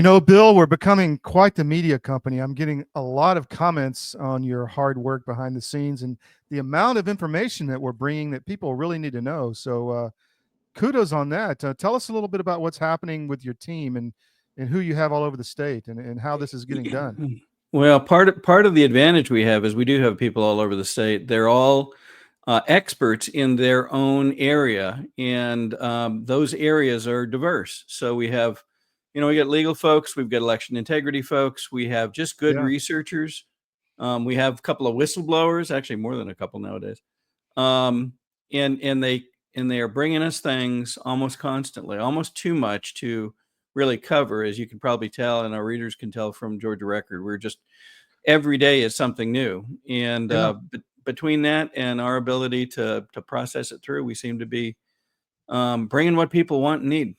Bill, we're becoming quite the media company. I'm getting a lot of comments on your hard work behind the scenes and the amount of information that we're bringing that people really need to know. So kudos on that. Tell us a little bit about what's happening with your team and who you have all over the state and how this is getting done. Well, part of the advantage we have is we do have people all over the state. They're all experts in their own area, and those areas are diverse. So we have, we got legal folks, we've got election integrity folks, we have just good researchers. We have a couple of whistleblowers, actually more than a couple nowadays. And they are bringing us things almost constantly, almost too much to really cover, as you can probably tell, and our readers can tell from Georgia Record. We're just, every day is something new. And between that and our ability to process it through, we seem to be bringing what people want and need.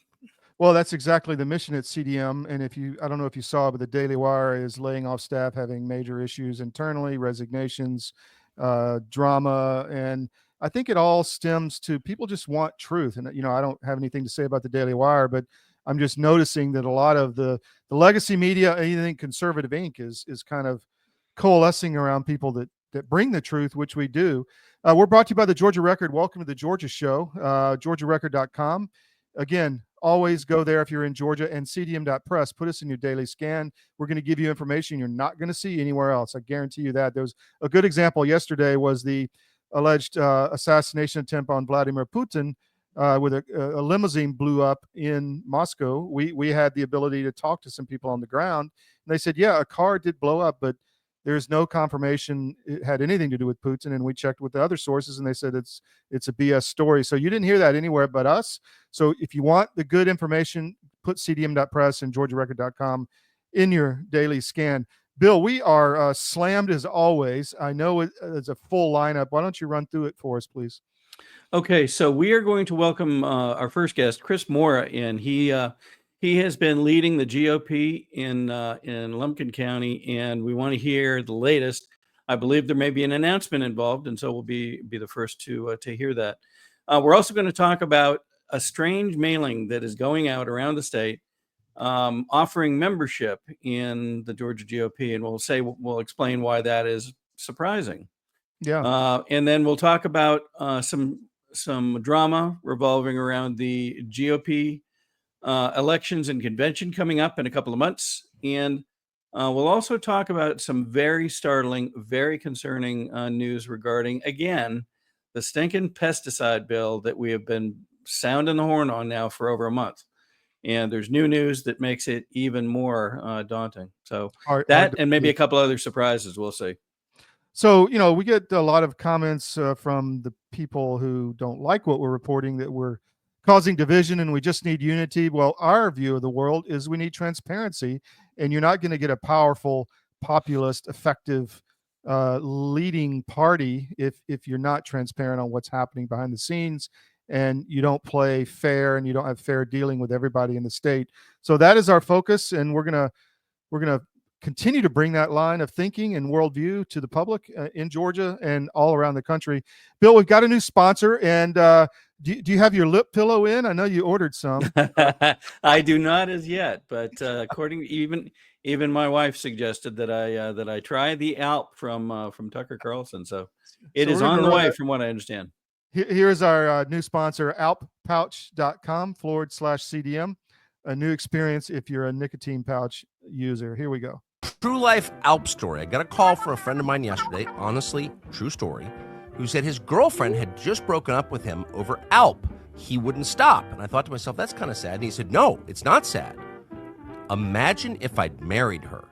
Well, that's exactly the mission at CDM. And I don't know if you saw, but the Daily Wire is laying off staff, having major issues internally, resignations, drama. And I think it all stems to people just want truth. And, I don't have anything to say about the Daily Wire, but I'm just noticing that a lot of the legacy media, anything conservative Inc. is kind of coalescing around people that bring the truth, which we do. We're brought to you by the Georgia Record. Welcome to the Georgia Show, georgiarecord.com. Again, always go there if you're in Georgia, and cdm.press. Put us in your daily scan. We're going to give you information you're not going to see anywhere else. I guarantee you that. There was a good example yesterday was the alleged assassination attempt on Vladimir Putin with a limousine blew up in Moscow. We had the ability to talk to some people on the ground, and they said, yeah, a car did blow up, but there's no confirmation it had anything to do with Putin. And we checked with the other sources, and they said it's a BS story. So you didn't hear that anywhere but us. So if you want the good information, put cdm.press and georgiarecord.com in your daily scan. Bill, we are slammed as always. I know it's a full lineup. Why don't you run through it for us, please? Okay, so we are going to welcome our first guest, Chris Mora, in. He has been leading the GOP in Lumpkin County, and we want to hear the latest. I believe there may be an announcement involved, and so we'll be the first to hear that. We're also going to talk about a strange mailing that is going out around the state, offering membership in the Georgia GOP, and we'll explain why that is surprising. Yeah. And then we'll talk about some drama revolving around the GOP elections and convention coming up in a couple of months. And we'll also talk about some very startling, very concerning news regarding, again, the stinking pesticide bill that we have been sounding the horn on now for over a month. And there's new news that makes it even more daunting. So and maybe a couple other surprises, we'll see. So, we get a lot of comments from the people who don't like what we're reporting, that we're causing division and we just need unity. Well, our view of the world is we need transparency, and you're not going to get a powerful, populist, effective leading party if you're not transparent on what's happening behind the scenes, and you don't play fair and you don't have fair dealing with everybody in the state. So that is our focus, and we're gonna continue to bring that line of thinking and worldview to the public in Georgia and all around the country. Bill, we've got a new sponsor, and do you have your lip pillow in? I know you ordered some. I do not as yet, but according to even my wife suggested that I try the Alp from Tucker Carlson. So it is on the way, from what I understand. Here's our new sponsor, alppouch.com/CDM. A new experience if you're a nicotine pouch user. Here we go. True life Alp story. I got a call from a friend of mine yesterday, honestly, true story, who said his girlfriend had just broken up with him over Alp. He wouldn't stop. And I thought to myself, that's kind of sad. And he said, no, it's not sad. Imagine if I'd married her.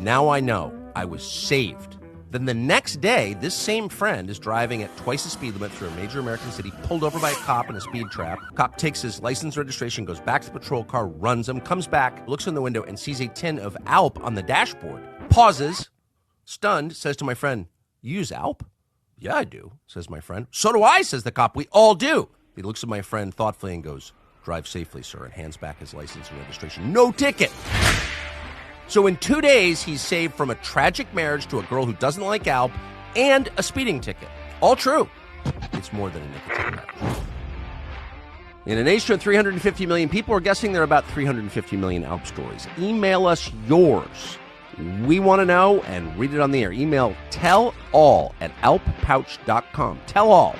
Now I know. I was saved. Then the next day, this same friend is driving at twice the speed limit through a major American city, pulled over by a cop in a speed trap. Cop takes his license registration, goes back to the patrol car, runs him, comes back, looks in the window, and sees a tin of Alp on the dashboard. Pauses, stunned, says to my friend, "You use Alp?" "Yeah, I do," says my friend. "So do I," says the cop. "We all do." He looks at my friend thoughtfully and goes, "Drive safely, sir," and hands back his license and registration. No ticket. So in 2 days, he's saved from a tragic marriage to a girl who doesn't like Alp and a speeding ticket. All true. It's more than a nicotine patch. In a nation of 350 million people, we're guessing there are about 350 million Alp stories. Email us yours. We want to know and read it on the air. Email tellall@alppouch.com. Tell all.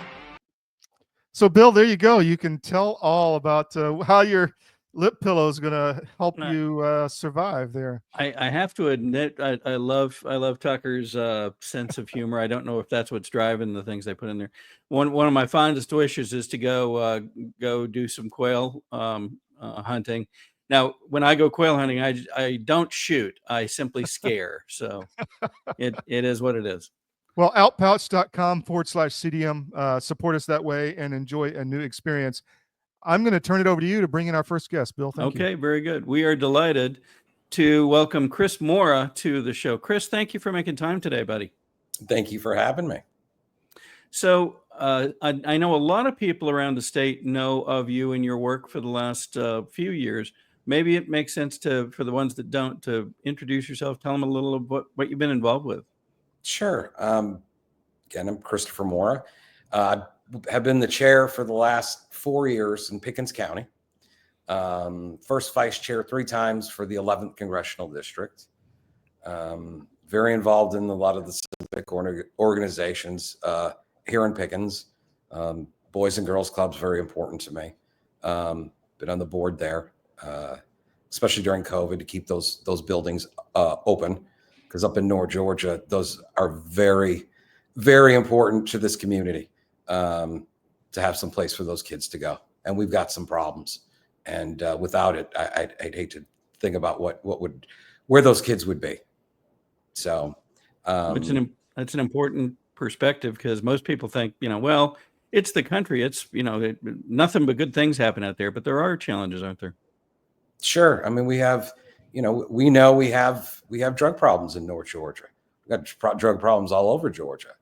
So, Bill, there you go. You can tell all about how your lip pillow is going to help you survive there. I have to admit, I love Tucker's sense of humor. I don't know if that's what's driving the things they put in there. One of my fondest wishes is to go do some quail hunting. Now, when I go quail hunting, I don't shoot. I simply scare. So it is what it is. Well, alppouch.com/CDM. Support us that way and enjoy a new experience. I'm going to turn it over to you to bring in our first guest, Bill. Thank you. Okay, very good. We are delighted to welcome Chris Mora to the show. Chris, thank you for making time today, buddy. Thank you for having me. So I know a lot of people around the state know of you and your work for the last few years. Maybe it makes sense for the ones that don't, to introduce yourself, tell them a little of what you've been involved with. Sure. Again, I'm Christopher Mora. I have been the chair for the last 4 years in Pickens County. First vice chair 3 times for the 11th Congressional District. Very involved in a lot of the civic organizations here in Pickens. Boys and Girls Clubs, very important to me. Been on the board there, especially during COVID, to keep those buildings open, because up in North Georgia, those are very, very important to this community, to have some place for those kids to go. And we've got some problems. And without it, I'd hate to think about where those kids would be. So that's an important perspective, because most people think, well, it's the country. It's, nothing but good things happen out there, but there are challenges, aren't there? Sure. I mean, we have drug problems in North Georgia. We've got drug problems all over Georgia,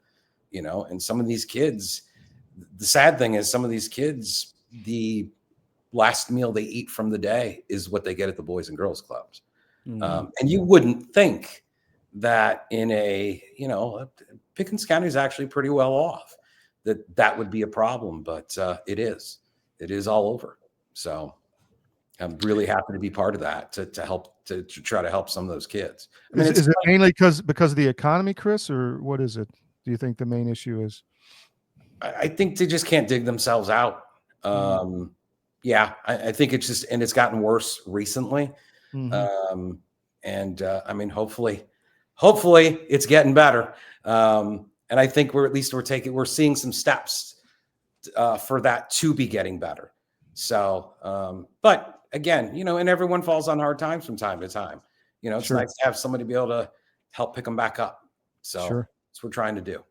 and some of these kids, the sad thing is some of these kids, the last meal they eat from the day is what they get at the Boys and Girls Clubs. Mm-hmm. And you wouldn't think that in Pickens County is actually pretty well off, that would be a problem, but it is all over. So I'm really happy to be part of that, to help, to try to help some of those kids. I mean, is it mainly because of the economy, Chris, or what is it? Do you think the main issue is? I think they just can't dig themselves out. Yeah, I think it's just, and it's gotten worse recently. Mm-hmm. I mean, hopefully it's getting better. And I think we're seeing some steps for that to be getting better. So, but again, and everyone falls on hard times from time to time. It's sure. nice to have somebody be able to help pick them back up. So sure. That's what we're trying to do.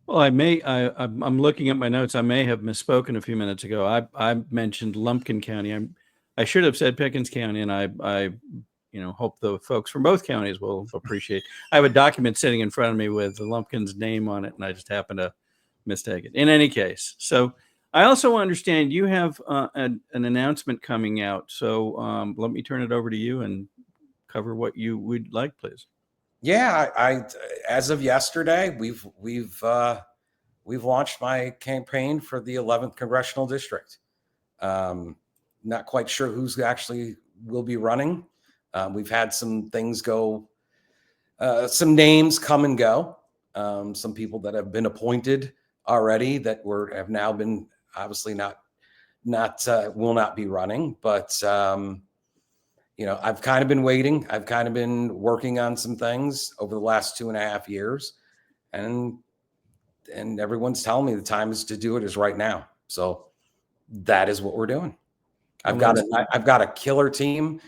Well, I'm looking at my notes. I may have misspoken a few minutes ago. I mentioned Lumpkin County. I should have said Pickens County, and I hope the folks from both counties will appreciate. I have a document sitting in front of me with the Lumpkin's name on it, and I just happened to mistake it. In any case, so I also understand you have an announcement coming out. So let me turn it over to you and cover what you would like, please. Yeah, I as of yesterday, we've launched my campaign for the 11th Congressional District. Not quite sure who's actually will be running. We've had some things go, some names come and go. Some people that have been appointed already that have now been obviously not will not be running, but I've kind of been waiting. I've kind of been working on some things over the last 2.5 years, and everyone's telling me the time is to do it is right now. So that is what we're doing. I've got a killer team.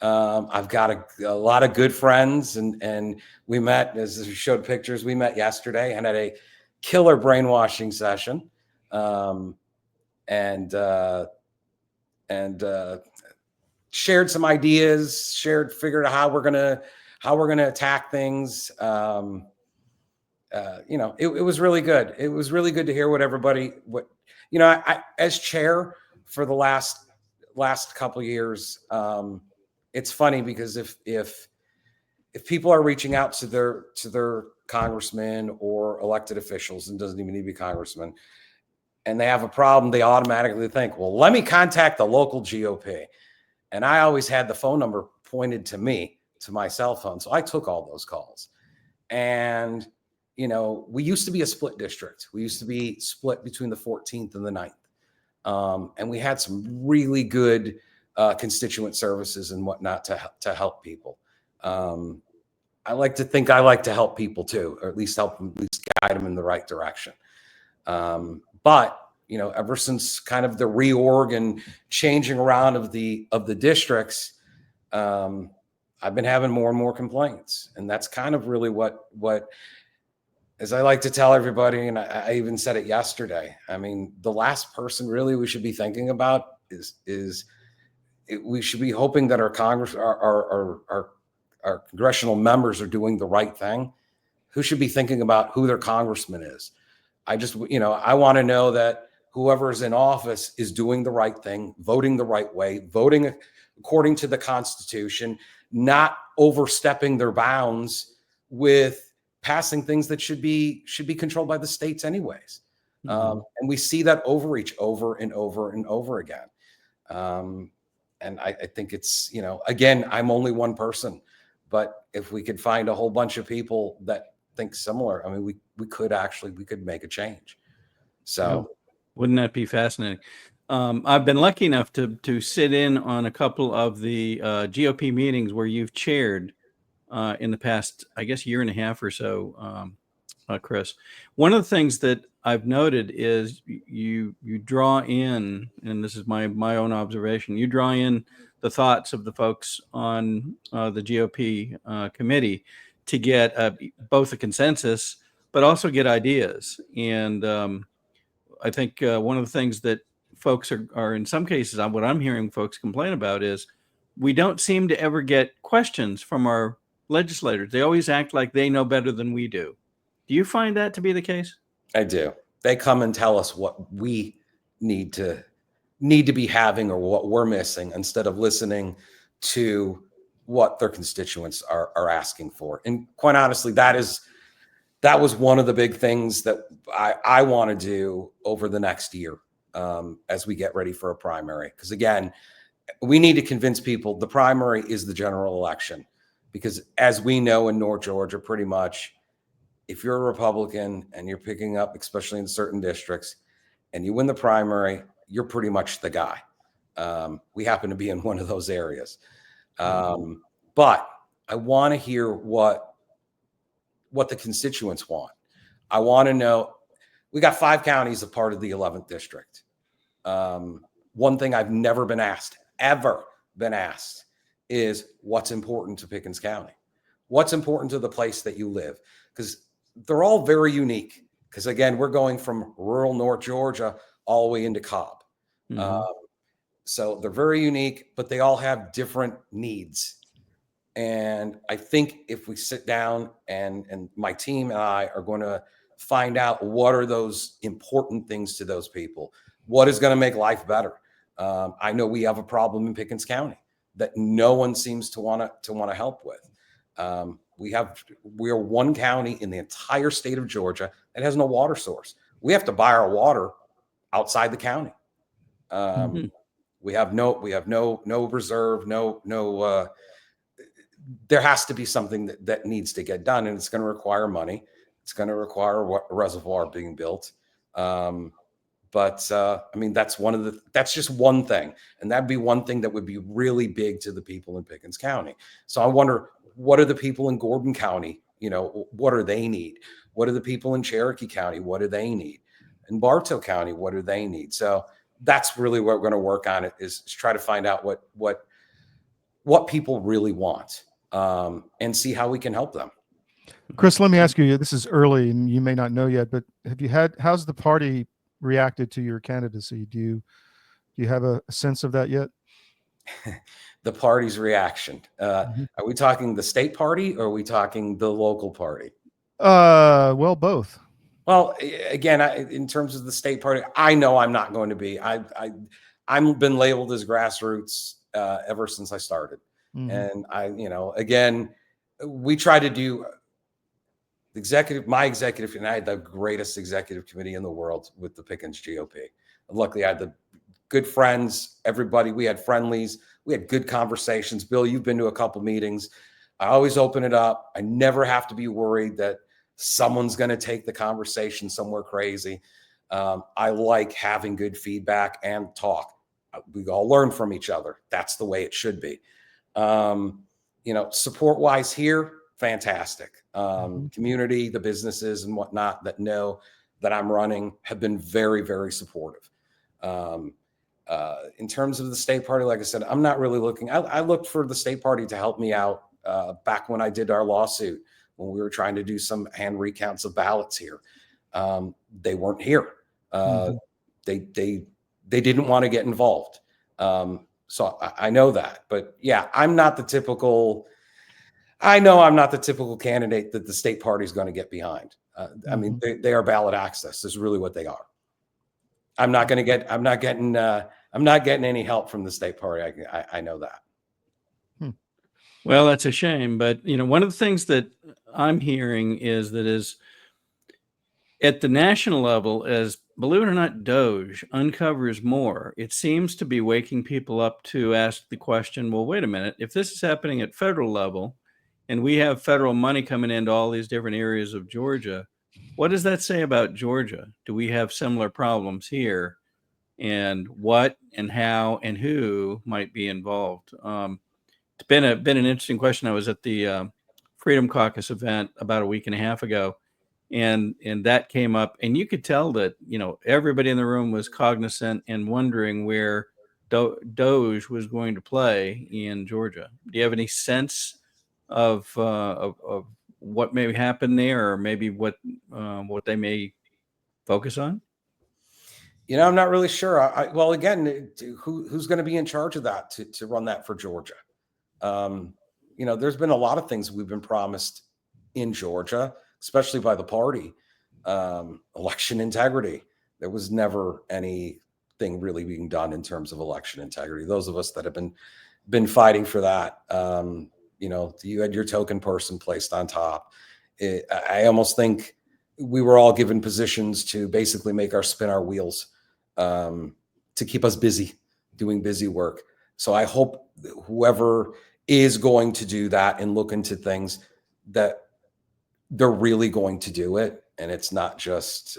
I've got a lot of good friends, and we met, as we showed pictures, we met yesterday and had a killer brainwashing session. And shared some ideas, figured out how we're gonna attack things. It was really good. It was really good to hear I as chair for the last couple of years. It's funny because if people are reaching out to their congressmen or elected officials, and doesn't even need to be congressmen, and they have a problem, they automatically think, well, let me contact the local GOP. And I always had the phone number pointed to me, to my cell phone. So I took all those calls. And, you know, we used to be a split district. We used to be split between the 14th and the 9th. And we had some really good constituent services and whatnot to help people. I like to think I like to help people too, or at least help them, at least guide them in the right direction. But you know, ever since kind of the reorg and changing around of the districts, I've been having more and more complaints, and that's kind of really what, as I like to tell everybody, and I even said it yesterday. I mean, the last person really we should be thinking about we should be hoping that our Congress, our congressional members are doing the right thing. Who should be thinking about who their congressman is? I just, you know, I want to know that whoever is in office is doing the right thing, voting the right way, voting according to the Constitution, not overstepping their bounds with passing things that should be controlled by the states anyways. And we see that overreach over and over and over again. And I think it's, you know, again, I'm only one person, but if we could find a whole bunch of people that think similar, I mean, we could make a change. So wouldn't that be fascinating? I've been lucky enough to sit in on a couple of the GOP meetings where you've chaired in the past, I guess, year and a half or so, Chris. One of the things that I've noted is you draw in, and this is my own observation, you draw in the thoughts of the folks on the GOP committee to get both a consensus, but also get ideas. And I think one of the things that folks are in some cases, what I'm hearing folks complain about is we don't seem to ever get questions from our legislators. They always act like they know better than we do. Do you find that to be the case? I do. They come and tell us what we need to be having or what we're missing instead of listening to what their constituents are asking for. And quite honestly, that was one of the big things that I want to do over the next year as we get ready for a primary. Because again, we need to convince people the primary is the general election. Because as we know in North Georgia, pretty much, if you're a Republican and you're picking up, especially in certain districts, and you win the primary, you're pretty much the guy. We happen to be in one of those areas. But I want to hear what the constituents want. I want to know, we got 5 counties a part of the 11th district. One thing I've never been asked, ever been asked, is what's important to Pickens County? What's important to the place that you live? Because they're all very unique. Because again, we're going from rural North Georgia all the way into Cobb. So they're very unique, but they all have different needs. And I think if we sit down and my team and I are going to find out what are those important things to those people, what is going to make life better. I know we have a problem in Pickens County that no one seems to want to help with. We are one county in the entire state of Georgia that has no water source. We have to buy our water outside the county. We have no reserve, there has to be something that needs to get done, and it's going to require money. It's going to require a reservoir being built. But I mean, that's just one thing. And that'd be one thing that would be really big to the people in Pickens County. So I wonder, what are the people in Gordon County? You know, what do they need? What are the people in Cherokee County? What do they need? In Bartow County, what do they need? So that's really what we're going to work on, is try to find out what people really want, and see how we can help them. Chris, let me ask you, this is early and you may not know yet, but how's the party reacted to your candidacy? Do you have a sense of that yet? The party's reaction. Are we talking the state party or are we talking the local party? Well, both. Well, again, in terms of the state party, I know I'm not going to be. I've been labeled as grassroots ever since I started. And again, we try to do my executive, and I had the greatest executive committee in the world with the Pickens GOP. Luckily, I had the good friends, everybody. We had friendlies. We had good conversations. Bill, you've been to a couple meetings. I always open it up. I never have to be worried that someone's going to take the conversation somewhere crazy. I like having good feedback and talk. We all learn from each other. That's the way it should be. Support wise here, fantastic. Community, the businesses and whatnot that know that I'm running have been very, very supportive. In terms of the state party, like I said, I'm not really looking. I looked for the state party to help me out back when I did our lawsuit, when we were trying to do some hand recounts of ballots here. They weren't here. They didn't want to get involved. So I know that, but yeah, I'm not the typical candidate that the state party is going to get behind. I mean, they are ballot access. Is really what they are. I'm not getting any help from the state party. I know that. Well, that's a shame. But, one of the things that I'm hearing is at the national level, as believe it or not, Doge uncovers more, it seems to be waking people up to ask the question, well, wait a minute, if this is happening at federal level and we have federal money coming into all these different areas of Georgia, what does that say about Georgia? Do we have similar problems here? And what and how and who might be involved? It's been an interesting question. I was at the Freedom Caucus event about a week and a half ago, and that came up, and you could tell that everybody in the room was cognizant and wondering where Doge was going to play in Georgia. Do you have any sense of what may happen there, or maybe what they may focus on? I'm not really sure. Well, again, who's going to be in charge of that to run that for Georgia? There's been a lot of things we've been promised in Georgia, especially by the party. Election integrity. There was never anything really being done in terms of election integrity. Those of us that have been fighting for that, you had your token person placed on top. I almost think we were all given positions to basically make spin our wheels, to keep us busy doing busy work. So I hope whoever is going to do that and look into things, that they're really going to do it. And it's not just,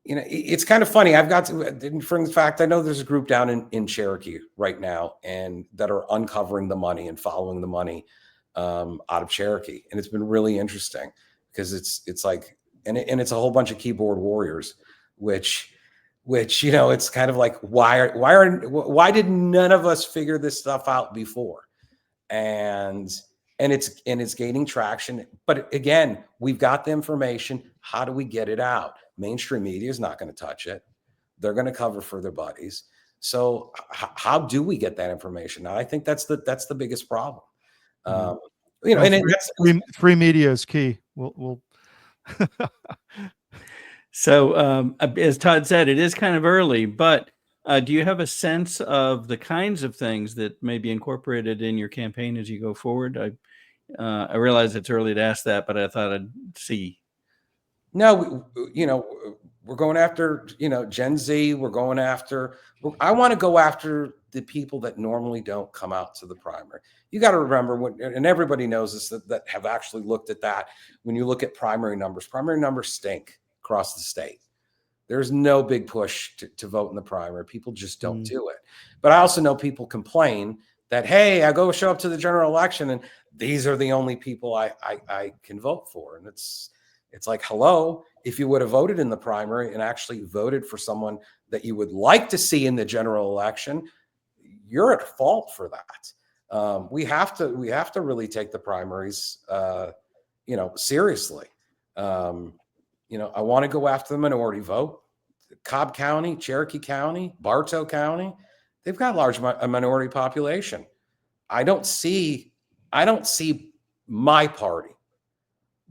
it's kind of funny. I've got to, for the fact, I know there's a group down in Cherokee right now and that are uncovering the money and following the money out of Cherokee. And it's been really interesting because it's like, and it's a whole bunch of keyboard warriors, which it's kind of like, why did none of us figure this stuff out before? And it's gaining traction. But again, we've got the information. How do we get it out? Mainstream media is not going to touch it. They're going to cover for their buddies. So how do we get that information? Now, I think that's the biggest problem. Free media is key. We'll So, as Todd said, it is kind of early, but do you have a sense of the kinds of things that may be incorporated in your campaign as you go forward? I realize it's early to ask that, but I thought I'd see. No, we're going after, Gen Z. I want to go after the people that normally don't come out to the primary. You got to remember and everybody knows this, that have actually looked at that. When you look at primary numbers stink across the state. There's no big push to vote in the primary. People just don't do it. But I also know people complain that, hey, I go show up to the general election and these are the only people I can vote for. And it's like, hello, if you would have voted in the primary and actually voted for someone that you would like to see in the general election, you're at fault for that. We have to really take the primaries, seriously. I want to go after the minority vote. Cobb County, Cherokee County, Bartow County, they've got a minority population. I don't see my party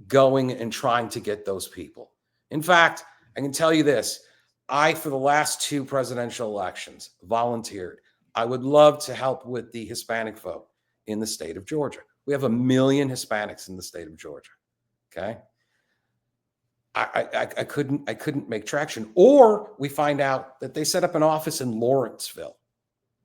going and trying to get those people. In fact, I can tell you this. For the last 2 presidential elections, volunteered. I would love to help with the Hispanic vote in the state of Georgia. We have 1 million Hispanics in the state of Georgia. Okay. I couldn't make traction. Or we find out that they set up an office in Lawrenceville.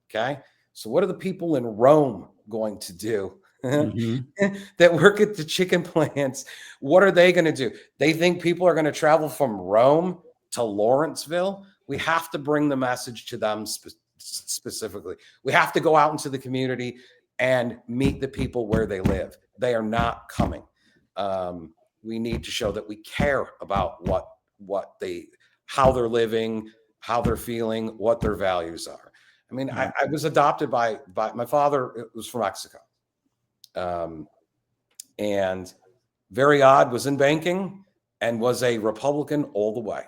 Okay. So what are the people in Rome going to do that work at the chicken plants? What are they going to do? They think people are going to travel from Rome to Lawrenceville. We have to bring the message to them specifically. We have to go out into the community and meet the people where they live. They are not coming. We need to show that we care about how they're living, how they're feeling, what their values are. I mean, I was adopted by my father. Was from Mexico, and very odd. Was in banking and was a Republican all the way.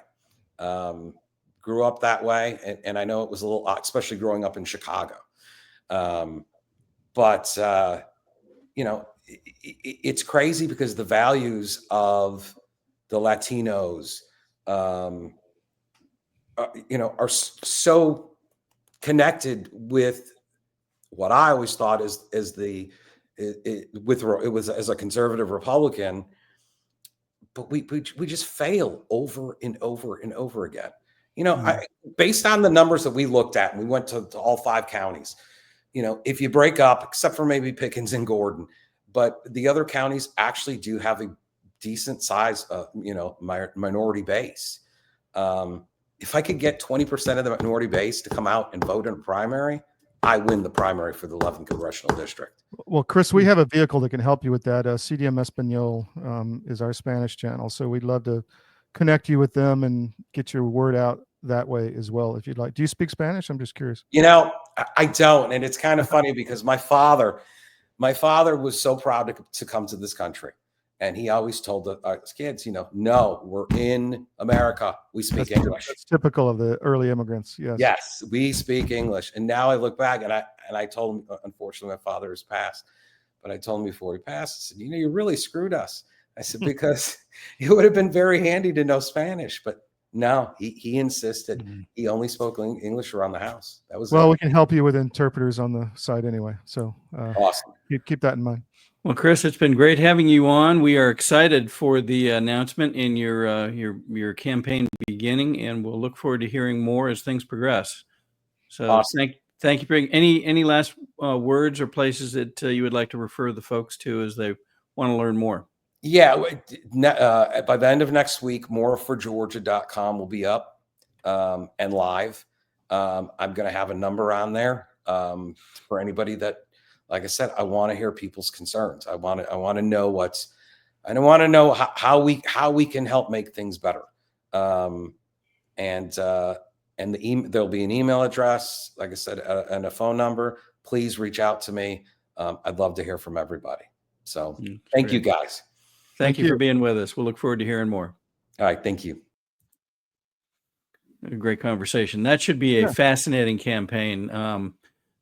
Grew up that way, and I know it was a little odd, especially growing up in Chicago. But it's crazy because the values of the Latinos, are so connected with what I always thought as a conservative Republican, but we just fail over and over and over again. Based on the numbers that we looked at, and we went to all 5 counties. If you break up, except for maybe Pickens and Gordon, but the other counties actually do have a decent size, minority base. If I could get 20% of the minority base to come out and vote in a primary, I win the primary for the 11th congressional district. Well, Chris, we have a vehicle that can help you with that. CDM Espanol is our Spanish channel, so we'd love to connect you with them and get your word out that way as well, if you'd like. Do you speak Spanish? I'm just curious. I don't, and it's kind of funny because my father was so proud to come to this country. And he always told us kids, no, we're in America. We speak English. That's typical of the early immigrants. Yes. Yes, we speak English. And now I look back and I told him, unfortunately, my father has passed. But I told him before he passed, I said, you really screwed us. I said, because it would have been very handy to know Spanish. But no, he insisted. He only spoke English around the house. That was we can help you with interpreters on the side anyway. So awesome. Keep that in mind. Well, Chris, it's been great having you on. We are excited for the announcement in your campaign beginning, and we'll look forward to hearing more as things progress. So awesome. Thank you for any last words or places that you would like to refer the folks to as they want to learn more. Yeah, by the end of next week, moraforgeorgia.com will be up and live. I'm going to have a number on there for anybody that, like I said, I want to hear people's concerns. I want to know how we can help make things better. And there'll be an email address, like I said, and a phone number. Please reach out to me. I'd love to hear from everybody. So thank you, guys. Thank you for being with us. We'll look forward to hearing more. All right. Thank you. A great conversation. That should be a fascinating campaign.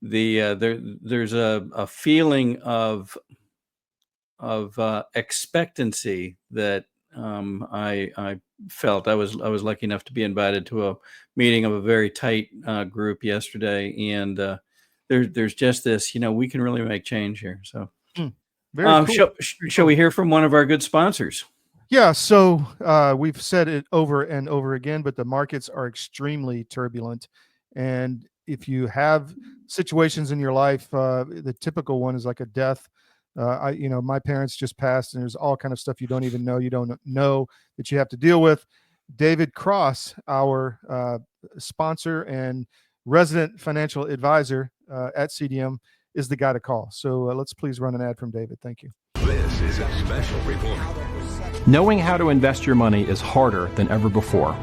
There's a feeling of expectancy that I felt. I was lucky enough to be invited to a meeting of a very tight group yesterday, and there's just this, we can really make change here. So, very cool. Shall we hear from one of our good sponsors? Yeah. So we've said it over and over again, but the markets are extremely turbulent, and if you have situations in your life, the typical one is like a death. My parents just passed, and there's all kind of stuff you don't even know. You don't know that you have to deal with. David Cross, our sponsor and resident financial advisor at CDM, is the guy to call. So let's please run an ad from David. Thank you. This is a special report. Knowing how to invest your money is harder than ever before.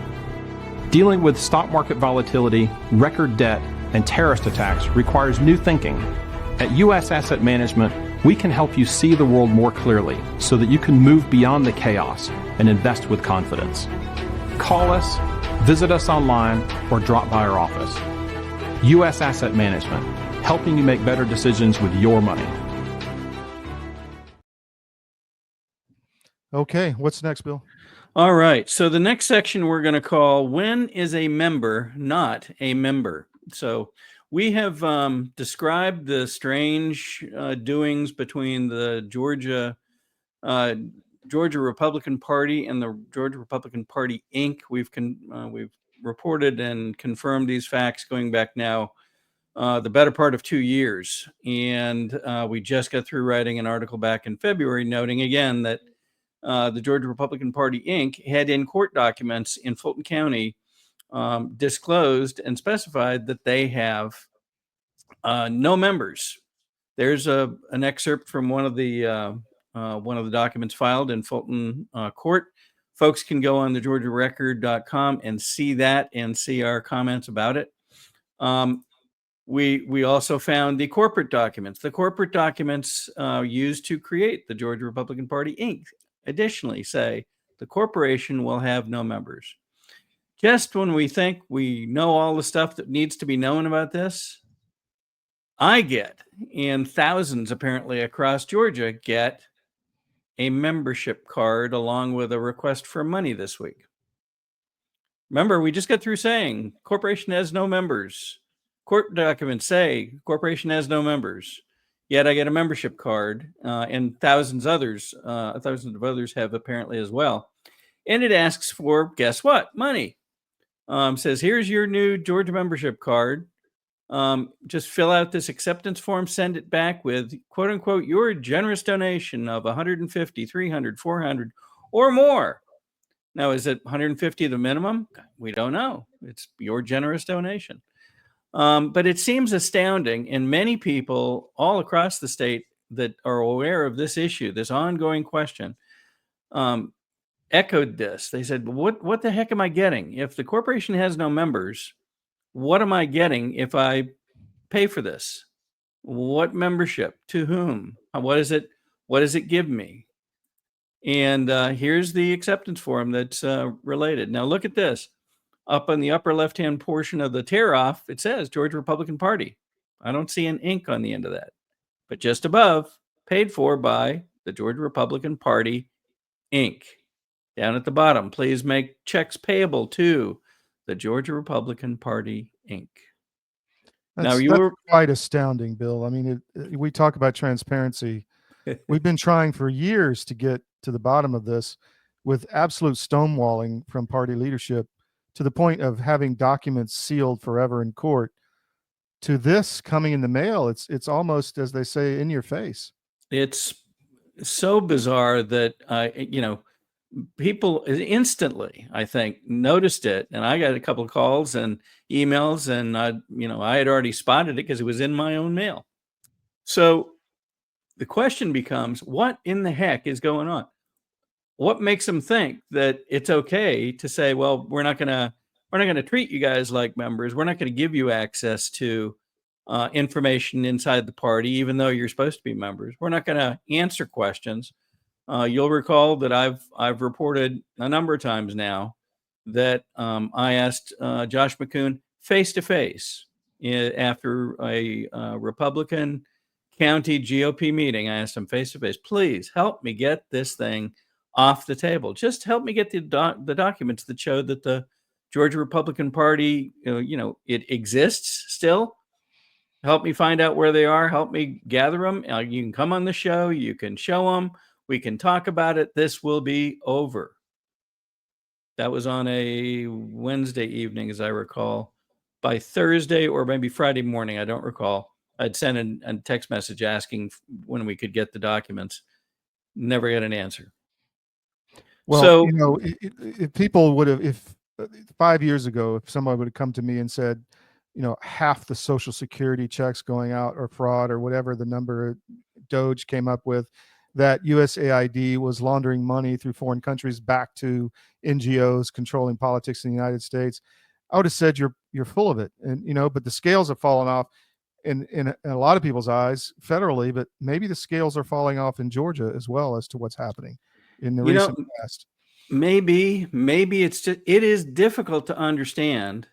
Dealing with stock market volatility, record debt, and terrorist attacks requires new thinking. At U.S. Asset Management, we can help you see the world more clearly so that you can move beyond the chaos and invest with confidence. Call us, visit us online, or drop by our office. U.S. Asset Management, helping you make better decisions with your money. Okay, what's next, Bill? All right. So the next section we're going to call "When is a member not a member?" So we have described the strange doings between the Georgia Georgia Republican Party and the Georgia Republican Party Inc. We've reported and confirmed these facts going back now the better part of 2 years. And we just got through writing an article back in February noting again that the Georgia Republican Party Inc. had in court documents in Fulton County disclosed and specified that they have no members. There's an excerpt from one of the documents filed in Fulton court. Folks can go on the georgiarecord.com and see that and see our comments about it. We also found the corporate documents. The corporate documents used to create the Georgia Republican Party Inc. additionally say the corporation will have no members. Just when we think we know all the stuff that needs to be known about this, I get, and thousands apparently across Georgia get, a membership card along with a request for money this week. Remember, we just got through saying corporation has no members. Court documents say corporation has no members. Yet I get a membership card, and thousands of others have apparently as well. And it asks for, guess what? Money. Says, here's your new Georgia membership card. Just fill out this acceptance form, send it back with, quote unquote, your generous donation of 150, 300, 400 or more. Now, is it 150 the minimum? We don't know. It's your generous donation. But it seems astounding, and many people all across the state that are aware of this issue, this ongoing question, echoed this. They said, what the heck am I getting? If the corporation has no members, what am I getting if I pay for this? What membership? To whom? What does it give me? And here's the acceptance form that's related. Now look at this. Up on the upper left-hand portion of the tear-off, it says Georgia Republican Party. I don't see an ink on the end of that. But just above, paid for by the Georgia Republican Party, Inc. Down at the bottom, please make checks payable to the Georgia Republican Party, Inc. That's quite astounding, Bill. I mean, we talk about transparency. We've been trying for years to get to the bottom of this with absolute stonewalling from party leadership, to the point of having documents sealed forever in court, to this coming in the mail. It's almost, as they say, in your face. It's so bizarre that, people instantly, I think, noticed it. And I got a couple of calls and emails, and, I had already spotted it because it was in my own mail. So the question becomes, what in the heck is going on? What makes them think that it's okay to say, well, we're not going to treat you guys like members. We're not going to give you access to information inside the party, even though you're supposed to be members. We're not going to answer questions. You'll recall that I've reported a number of times now that I asked Josh McCoon face to face after a Republican county GOP meeting. I asked him face to face, please help me get this thing off the table. Just help me get the documents that show that the Georgia Republican Party, it exists still. Help me find out where they are. Help me gather them. You can come on the show. You can show them. We can talk about it. This will be over. That was on a Wednesday evening, as I recall. By Thursday or maybe Friday morning, I don't recall, I'd sent a text message asking when we could get the documents. Never got an answer. Well, so, if people would have, if 5 years ago, if somebody would have come to me and said, half the Social Security checks going out are fraud, or whatever the number Doge came up with, that USAID was laundering money through foreign countries back to NGOs controlling politics in the United States, I would have said you're full of it. And but the scales have fallen off in a lot of people's eyes federally, but maybe the scales are falling off in Georgia as well as to what's happening in the recent past. Maybe it is difficult to understand.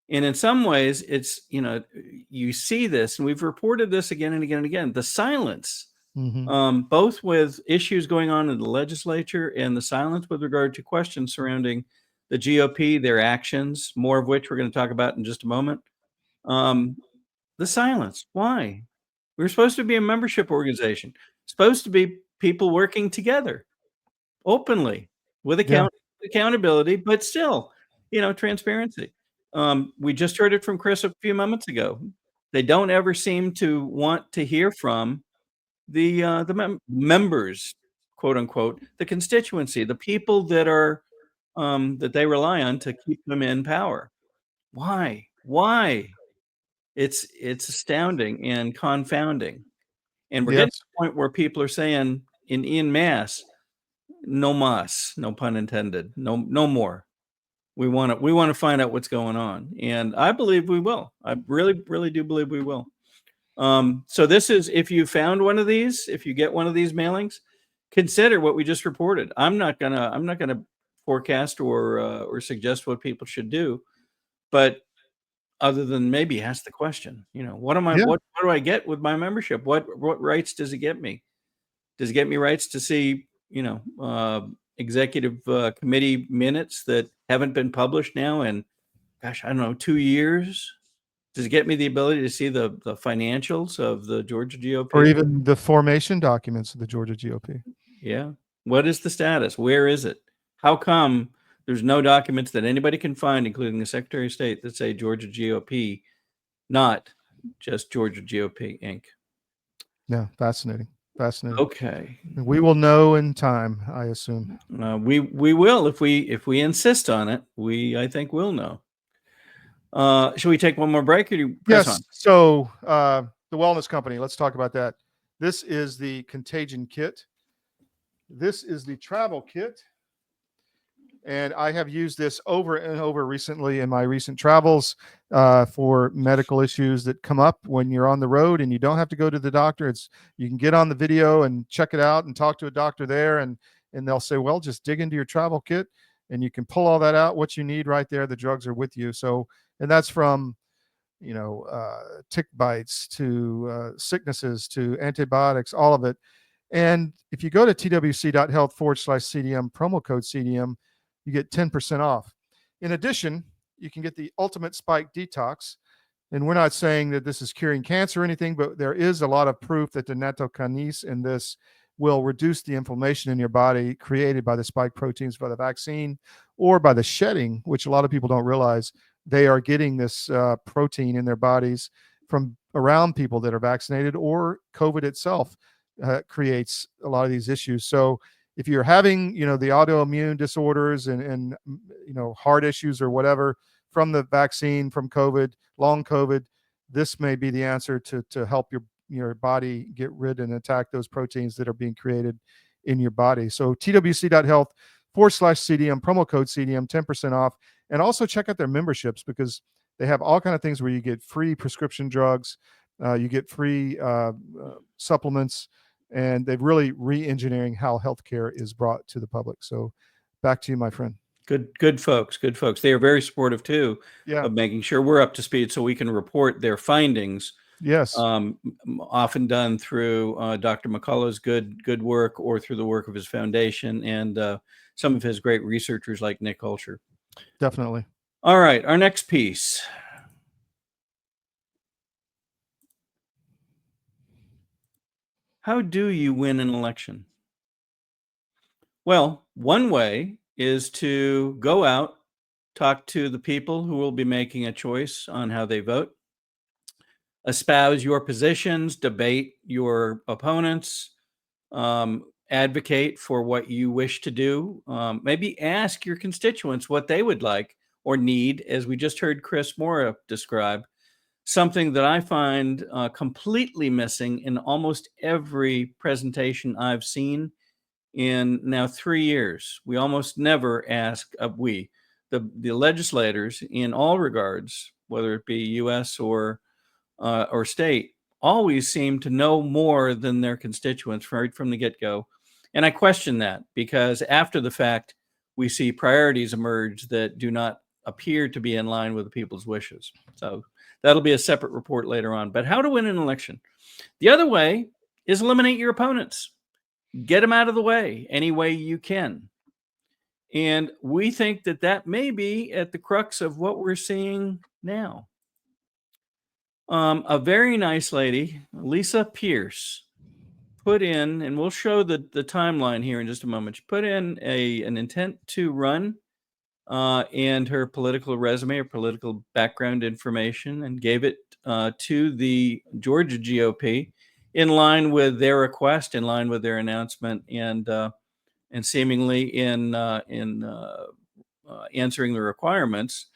And in some ways it's, you see this, and we've reported this again and again and again, the silence, both with issues going on in the legislature and the silence with regard to questions surrounding the GOP, their actions, more of which we're going to talk about in just a moment. The silence. Why? We're supposed to be a membership organization, supposed to be people working together. openly with Yeah. accountability, but still, transparency. We just heard it from Chris a few moments ago. They don't ever seem to want to hear from the members, quote unquote, the constituency, the people that are that they rely on to keep them in power. Why? Why? It's astounding and confounding. And we're getting to Yes. the point where people are saying in mass, no mas, no pun intended, no more. We want to find out what's going on, and I believe we will. I really do believe we will. So this is, if you found one of these, if you get one of these mailings, consider what we just reported. I'm not gonna forecast or suggest what people should do, but other than maybe ask the question, what am I, Yeah. what do I get with my membership? What rights does it get me? Does it get me rights to see, executive committee minutes that haven't been published now in, gosh, I don't know, 2 years? Does it get me the ability to see the financials of the Georgia Or GOP? even the formation documents of the Georgia GOP. Yeah. What is the status? Where is it? How come there's no documents that anybody can find, including the Secretary of State, that say Georgia GOP, not just Georgia GOP Inc.? Yeah. Fascinating. Fascinating. Okay. We will know in time, I assume. We will if we insist on it. I think we'll know. Should we take one more break, or do you press on? Yes. So the wellness company, let's talk about that. This is the contagion kit. This is the travel kit. And I have used this over and over recently in my recent travels for medical issues that come up when you're on the road and you don't have to go to the doctor. You can get on the video and check it out and talk to a doctor there, and they'll say, well, just dig into your travel kit and you can pull all that out, what you need right there. The drugs are with you. So, and that's from tick bites to sicknesses to antibiotics, all of it. And if you go to twc.health/CDM, promo code CDM, you get 10% off. In addition, you can get the Ultimate Spike Detox. And we're not saying that this is curing cancer or anything, but there is a lot of proof that the nattokinase in this will reduce the inflammation in your body created by the spike proteins by the vaccine or by the shedding, which a lot of people don't realize. They are getting this protein in their bodies from around people that are vaccinated, or COVID itself creates a lot of these issues. So if you're having, the autoimmune disorders and heart issues or whatever from the vaccine, from COVID, long COVID, this may be the answer to help your body get rid and attack those proteins that are being created in your body. So twc.health/CDM, promo code CDM, 10% off. And also check out their memberships, because they have all kind of things where you get free prescription drugs, you get free supplements, and they've really re-engineering how healthcare is brought to the public. So back to you, my friend. Good folks. They are very supportive too Yeah. of making sure we're up to speed so we can report their findings. Yes. Often done through Dr. McCullough's good work, or through the work of his foundation and some of his great researchers like Nick Hulsher. Definitely. All right, our next piece. How do you win an election? Well, one way is to go out, talk to the people who will be making a choice on how they vote, espouse your positions, debate your opponents, advocate for what you wish to do. Maybe ask your constituents what they would like or need, as we just heard Chris Mora describe. Something that I find completely missing in almost every presentation I've seen in now 3 years. We almost never ask, the legislators in all regards, whether it be U.S. or state, always seem to know more than their constituents right from the get-go. And I question that, because after the fact, we see priorities emerge that do not appear to be in line with the people's wishes. So that'll be a separate report later on. But how to win an election? The other way is eliminate your opponents. Get them out of the way any way you can. And we think that may be at the crux of what we're seeing now. A very nice lady, Lisa Pierce, put in, and we'll show the timeline here in just a moment. She put in an intent to run and her political resume or political background information, and gave it to the Georgia GOP in line with their request, in line with their announcement, and seemingly in answering the requirements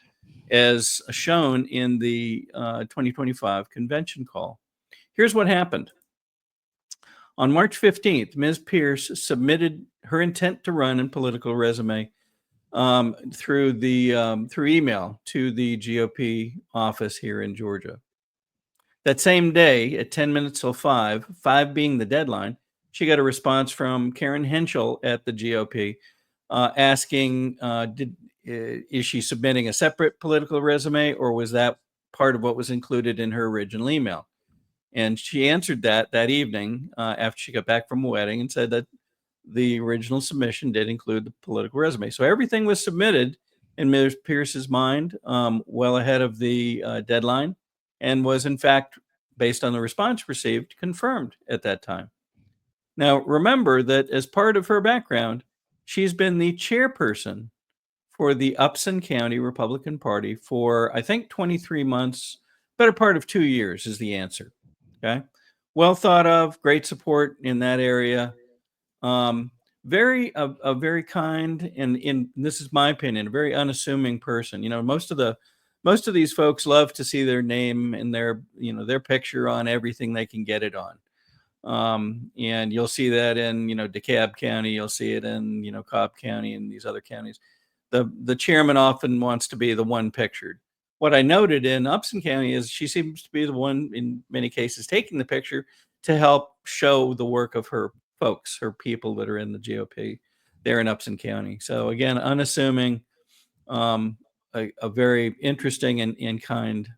as shown in the 2025 convention call. Here's what happened. On March 15th, Ms. Pierce submitted her intent to run and political resume through email to the GOP office here in Georgia. That same day, at 10 minutes till 5 being the deadline, she got a response from Karen Henschel at the GOP asking, is she submitting a separate political resume, or was that part of what was included in her original email? And she answered that evening after she got back from a wedding, and said that the original submission did include the political resume. So everything was submitted in Ms. Pierce's mind well ahead of the deadline, and was in fact, based on the response received, confirmed at that time. Now, remember that as part of her background, she's been the chairperson for the Upson County Republican Party for, I think, 23 months, better part of 2 years is the answer. Okay. Well thought of, great support in that area. Very kind, and this is my opinion, a very unassuming person. You know, most of these folks love to see their name and their picture on everything they can get it on. And you'll see that in, DeKalb County, you'll see it in, Cobb County and these other counties. The chairman often wants to be the one pictured. What I noted in Upson County is she seems to be the one, in many cases, taking the picture to help show the work of her folks, her people that are in the GOP there in Upson County. So again, unassuming, a very interesting and kind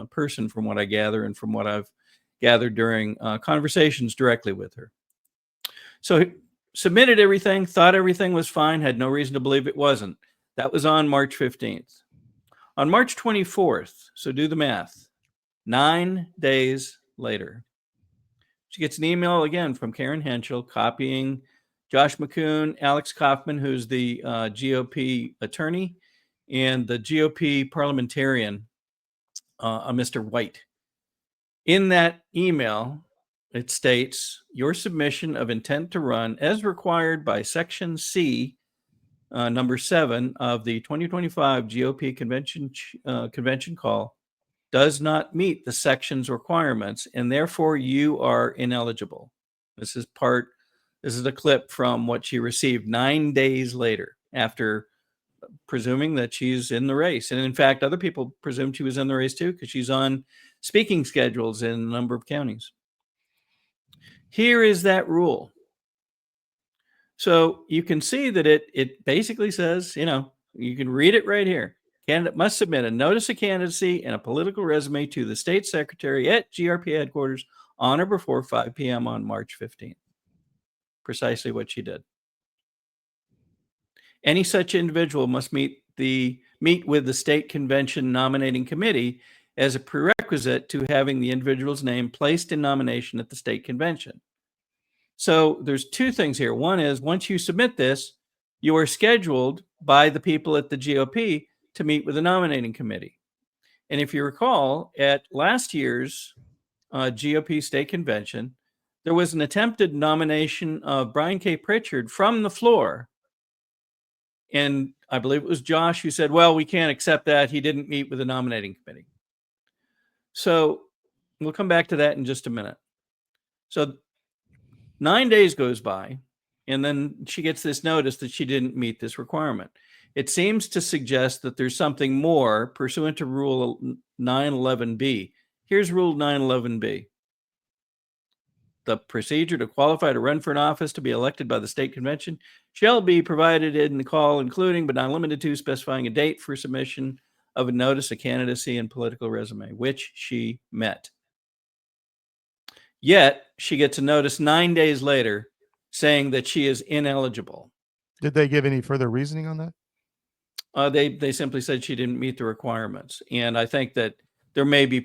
person from what I gather, and from what I've gathered during conversations directly with her. So submitted everything, thought everything was fine, had no reason to believe it wasn't. That was on March 15th. On March 24th, so do the math, 9 days later, she gets an email again from Karen Henschel copying Josh McCoon, Alex Kaufman, who's the GOP attorney, and the GOP parliamentarian, Mr. White. In that email, it states, your submission of intent to run as required by Section C, number 7 of the 2025 GOP convention call does not meet the section's requirements, and therefore you are ineligible. This is a clip from what she received 9 days later, after presuming that she's in the race. And in fact, other people presumed she was in the race too, because she's on speaking schedules in a number of counties. Here is that rule. So you can see that it basically says, you can read it right here. Candidate must submit a notice of candidacy and a political resume to the state secretary at GRP headquarters on or before 5 p.m. on March 15th. Precisely what she did. Any such individual must meet with the state convention nominating committee as a prerequisite to having the individual's name placed in nomination at the state convention. So there's two things here. One is, once you submit this, you are scheduled by the people at the GOP to meet with the nominating committee. And if you recall, at last year's GOP state convention, there was an attempted nomination of Brian K. Pritchard from the floor. And I believe it was Josh who said, well, we can't accept that. He didn't meet with the nominating committee. So we'll come back to that in just a minute. So 9 days goes by, and then she gets this notice that she didn't meet this requirement. It seems to suggest that there's something more pursuant to Rule 911B. Here's Rule 911B. The procedure to qualify to run for an office to be elected by the state convention shall be provided in the call, including but not limited to specifying a date for submission of a notice of candidacy and political resume, which she met. Yet she gets a notice 9 days later saying that she is ineligible. Did they give any further reasoning on that? They simply said she didn't meet the requirements. And I think that there may be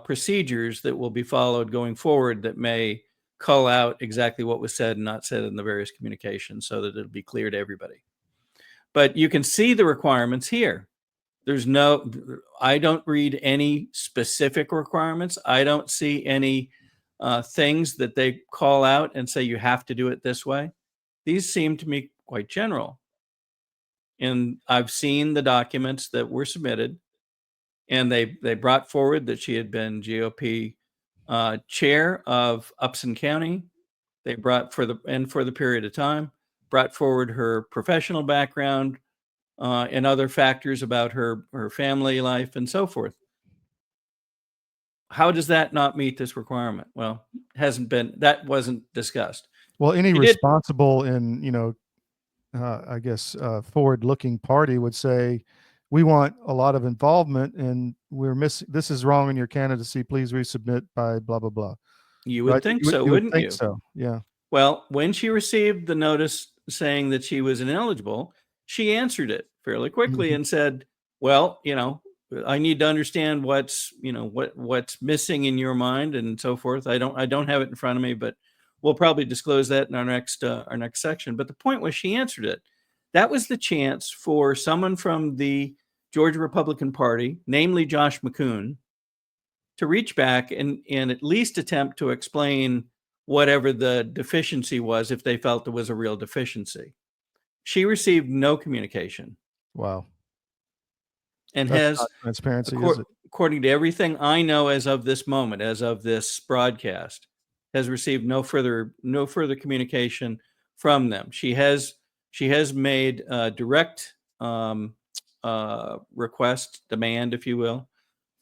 procedures that will be followed going forward that may cull out exactly what was said and not said in the various communications so that it'll be clear to everybody. But you can see the requirements here. I don't read any specific requirements. I don't see any things that they call out and say you have to do it this way. These seem to me quite general. And I've seen the documents that were submitted, and they brought forward that she had been GOP chair of Upson County. They brought for the period of time, brought forward her professional background and other factors about her family life and so forth. How does that not meet this requirement? Well, that wasn't discussed. Well, any She responsible and, I guess, forward-looking party would say, we want a lot of involvement and this is wrong in your candidacy. Please resubmit by blah, blah, blah. You would Right? think You would- so, you would wouldn't think you? So, yeah. Well, when she received the notice saying that she was ineligible, she answered it fairly quickly Mhm. and said, well, I need to understand what's missing in your mind and so forth. I don't have it in front of me, but we'll probably disclose that in our next section. But the point was she answered it. That was the chance for someone from the Georgia Republican Party, namely Josh McCoon, to reach back and at least attempt to explain whatever the deficiency was if they felt there was a real deficiency. She received no communication. Wow. And That's has, not transparency, is it? according to everything I know as of this moment, as of this broadcast, has received no further communication from them. She has made a direct request, demand, if you will,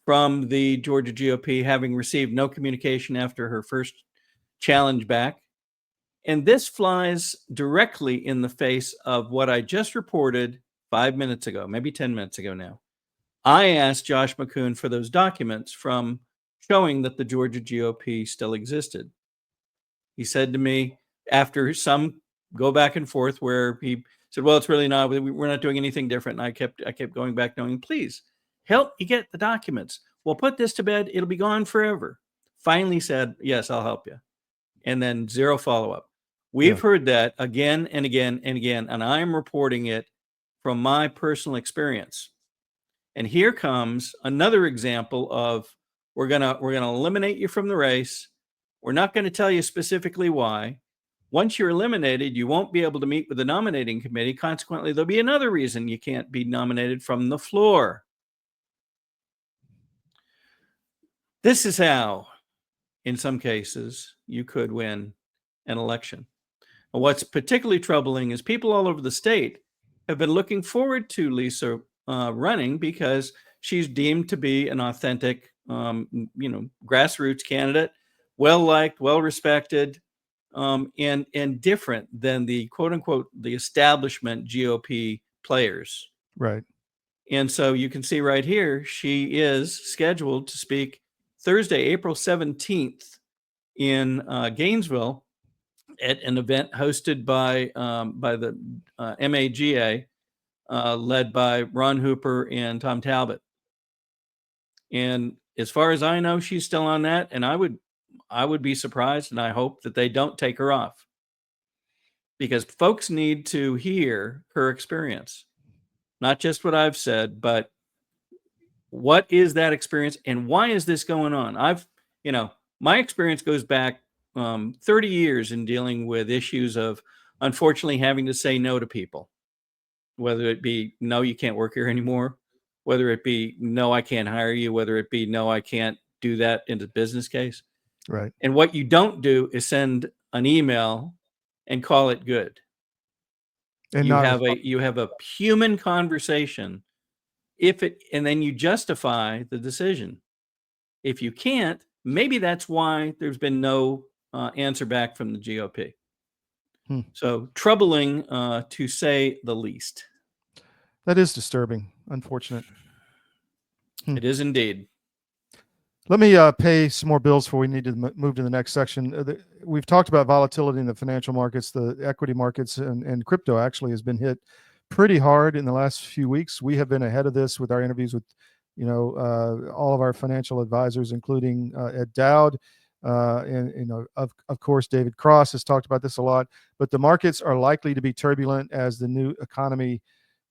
from the Georgia GOP, having received no communication after her first challenge back. And this flies directly in the face of what I just reported 5 minutes ago, maybe 10 minutes ago now. I asked Josh McCoon for those documents from showing that the Georgia GOP still existed. He said to me, after some go back and forth where he said, well, it's really not, we're not doing anything different. And I kept going back knowing, please help me get the documents. We'll put this to bed. It'll be gone forever. Finally said, yes, I'll help you. And then zero follow-up. We've heard that again and again and again, and I'm reporting it from my personal experience. And here comes another example of we're gonna eliminate you from the race. We're not going to tell you specifically why. Once you're eliminated, you won't be able to meet with the nominating committee. Consequently, there'll be another reason you can't be nominated from the floor. This is how, in some cases, you could win an election. And what's particularly troubling is people all over the state have been looking forward to Lisa running because she's deemed to be an authentic, grassroots candidate, well-liked, well-respected, and different than the quote-unquote the establishment GOP players. Right. And so you can see right here, she is scheduled to speak Thursday, April 17th in Gainesville at an event hosted by the MAGA, led by Ron Hooper and Tom Talbot. And as far as I know, she's still on that. And I would be surprised, and I hope that they don't take her off, because folks need to hear her experience, not just what I've said, but what is that experience and why is this going on? My experience goes back 30 years in dealing with issues of, unfortunately, having to say no to people, whether it be, no, you can't work here anymore, whether it be, no, I can't hire you, whether it be, no, I can't do that in the business case. Right. And what you don't do is send an email and call it good. And you have a human conversation, and then you justify the decision. If you can't, maybe that's why there's been no answer back from the GOP. So troubling, to say the least. That is disturbing. Unfortunate. It is indeed. Let me pay some more bills before we need to move to the next section. We've talked about volatility in the financial markets, the equity markets, and crypto actually has been hit pretty hard in the last few weeks. We have been ahead of this with our interviews with, all of our financial advisors, including Ed Dowd. And of course, David Cross has talked about this a lot. But the markets are likely to be turbulent as the new economy,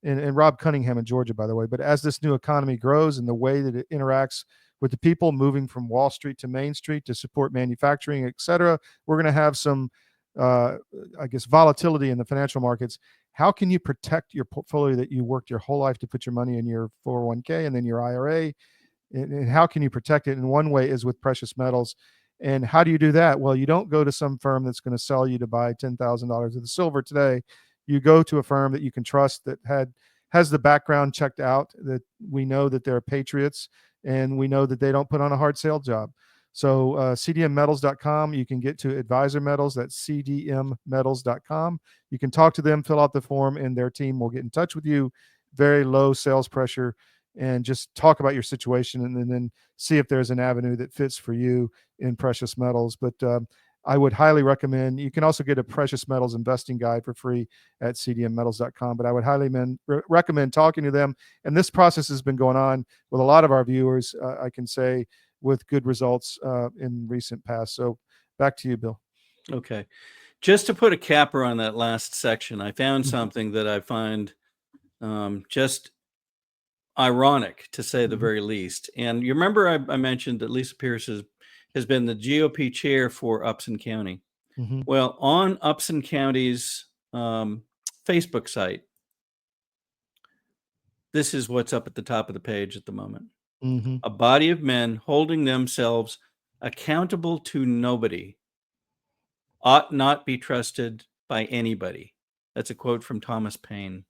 and Rob Cunningham in Georgia, by the way. But as this new economy grows and the way that it interacts with the people moving from Wall Street to Main Street to support manufacturing, et cetera, we're going to have some, I guess, volatility in the financial markets. How can you protect your portfolio that you worked your whole life to put your money in your 401k and then your IRA? And how can you protect it? And one way is with precious metals. And how do you do that? Well, you don't go to some firm that's going to sell you to buy $10,000 of the silver today. You go to a firm that you can trust, that has the background checked out, that we know that they're patriots, and we know that they don't put on a hard sale job. So cdmmetals.com, you can get to Advisor Metals, that's cdmmetals.com. You can talk to them, fill out the form, and their team will get in touch with you. Very low sales pressure, and just talk about your situation, and then see if there's an avenue that fits for you in precious metals. But I would highly recommend, you can also get a precious metals investing guide for free at cdmmetals.com, but I would highly recommend talking to them. And this process has been going on with a lot of our viewers, I can say, with good results in recent past. So back to you, Bill. Okay. Just to put a capper on that last section, I found something that I find just ironic, to say the very least. And you remember I mentioned that Lisa Pierce has been the GOP chair for Upson County. Well, on Upson County's Facebook site, this is what's up at the top of the page at the moment. A body of men holding themselves accountable to nobody ought not be trusted by anybody. That's a quote from Thomas Paine.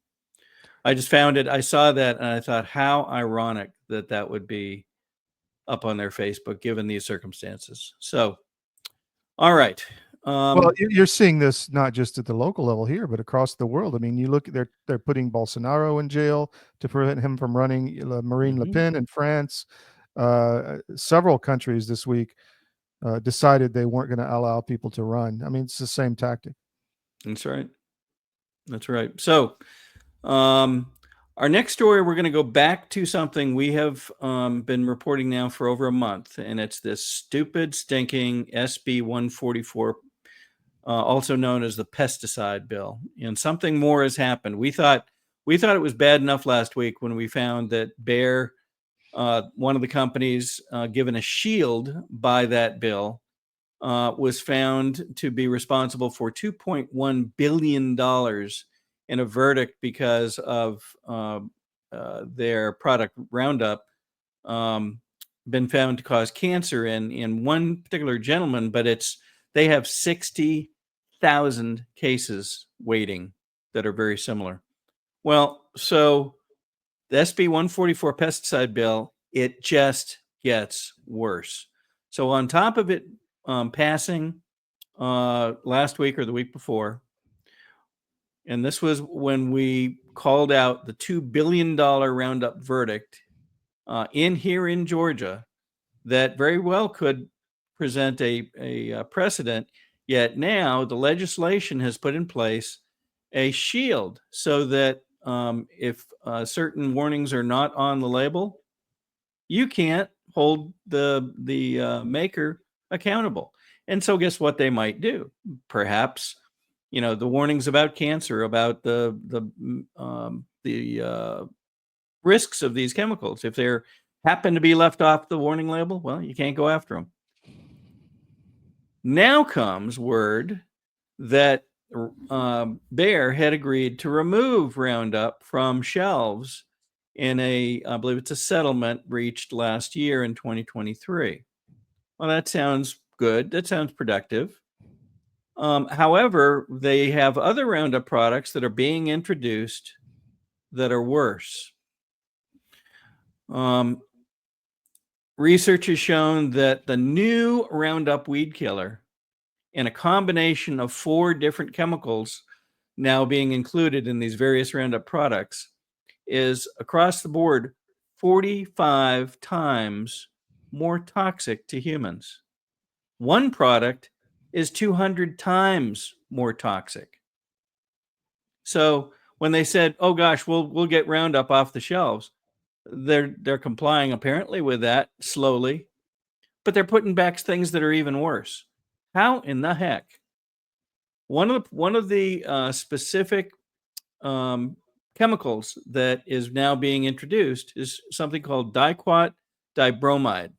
I just found it. I saw that and I thought, how ironic that would be up on their Facebook, given these circumstances. So, all right. Well, you're seeing this not just at the local level here, but across the world. I mean, you look, they're putting Bolsonaro in jail to prevent him from running. Marine Le Pen in France, several countries this week decided they weren't going to allow people to run. I mean, it's the same tactic. That's right. That's right. So, our next story, we're going to go back to something we have been reporting now for over a month, and it's this stupid, stinking SB 144, also known as the pesticide bill. And something more has happened. We thought it was bad enough last week when we found that Bayer, one of the companies given a shield by that bill, was found to be responsible for $2.1 billion in a verdict because of their product Roundup been found to cause cancer in one particular gentleman, but they have 60,000 cases waiting that are very similar. Well, so the SB 144 pesticide bill, it just gets worse. So on top of it passing last week or the week before, and this was when we called out the $2 billion Roundup verdict here in Georgia, that very well could present a precedent. Yet now the legislation has put in place a shield so that if certain warnings are not on the label, you can't hold the maker accountable. And so guess what they might do? Perhaps, the warnings about cancer, about the risks of these chemicals, if they're happen to be left off the warning label, well, you can't go after them. Now comes word that Bayer had agreed to remove Roundup from shelves in I believe it's a settlement reached last year in 2023. Well, that sounds good. That sounds productive. However, they have other Roundup products that are being introduced that are worse. Research has shown that the new Roundup weed killer, in a combination of 4 different chemicals now being included in these various Roundup products, is across the board 45 times more toxic to humans. One product is 200 times more toxic. So when they said, "Oh gosh, we'll get Roundup off the shelves," they're complying apparently with that slowly. but they're putting back things that are even worse. How in the heck? One of the specific chemicals that is now being introduced is something called diquat dibromide.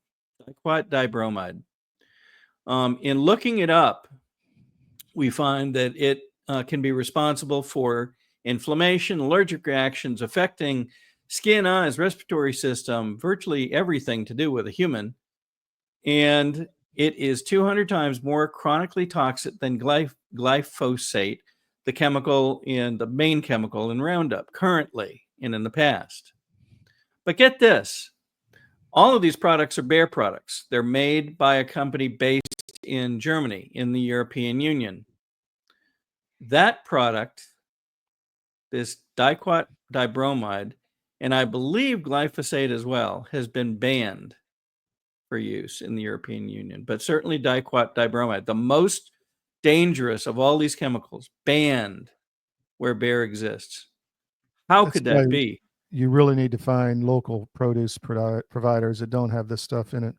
Diquat dibromide. In looking it up, we find that it can be responsible for inflammation, allergic reactions affecting skin, eyes, respiratory system, virtually everything to do with a human. And it is 200 times more chronically toxic than glyphosate, the main chemical in Roundup currently and in the past. But get this, all of these products are Bayer products. They're made by a company based in Germany, in the European Union. That product, this diquat dibromide, and I believe glyphosate as well, has been banned for use in the European Union, but certainly diquat dibromide, the most dangerous of all these chemicals, banned where Bayer exists. How That's could that why be? You really need to find local produce providers that don't have this stuff in it.